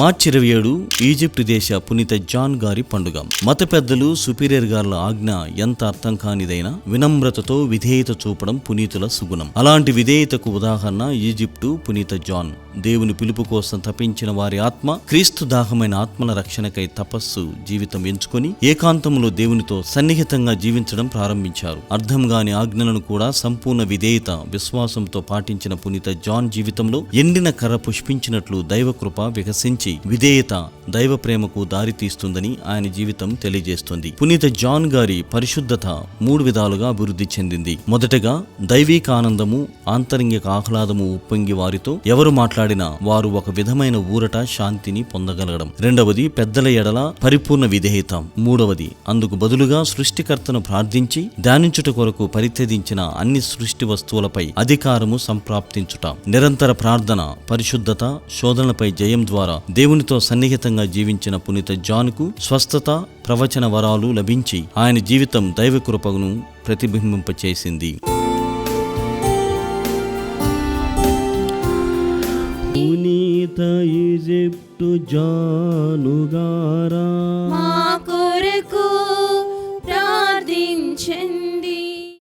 మార్చి 27 Egypt దేశ పునీత John గారి పండుగ. మత పెద్దలు, సుపీరియర్ గార్ల ఆజ్ఞ ఎంత అర్థం కానిదైనా వినమ్రతతో విధేయత చూపడం పునీతుల సుగుణం. అలాంటి విధేయతకు ఉదాహరణ ఈజిప్టు పునీత జాన్. దేవుని పిలుపు కోసం తపించిన వారి ఆత్మ, క్రీస్తు దాహమైన ఆత్మల రక్షణకై తపస్సు జీవితం ఎంచుకొని ఏకాంతంలో దేవునితో సన్నిహితంగా జీవించడం ప్రారంభించారు. అర్థం గాని ఆజ్ఞలను కూడా సంపూర్ణ విధేయత, విశ్వాసంతో పాటించిన పునీత జాన్ జీవితంలో ఎండిన కర్ర పుష్పించినట్లు దైవకృప వికసించి విధేయత దైవ ప్రేమకు దారి తీస్తుందని ఆయన జీవితం తెలియజేస్తుంది. పునీత జాన్ గారి పరిశుద్ధత 3 విధాలుగా అభివృద్ధి చెందింది. మొదటగా దైవిక ఆనందము, ఆంతరంగిక ఆహ్లాదము ఉప్పొంగి వారితో ఎవరు మాట్లాడినా వారు ఒక విధమైన ఊరట, శాంతిని పొందగలగడం. రెండవది పెద్దల ఎడల పరిపూర్ణ విధేయత. మూడవది అందుకు బదులుగా సృష్టికర్తను ప్రార్థించి ధ్యానించుట కొరకు పరిత్యజించిన అన్ని సృష్టి వస్తువులపై అధికారము సంప్రాప్తించుట. నిరంతర ప్రార్థన, పరిశుద్ధత, శోధనలపై జయం ద్వారా దేవునితో సన్నిహితంగా జీవించిన పునీత జాన్కు స్వస్థత, ప్రవచన వరాలు లభించి ఆయన జీవితం దైవ కృపను ప్రతిబింబింపచేసింది. పునీత ఈజిప్టు జాను గారా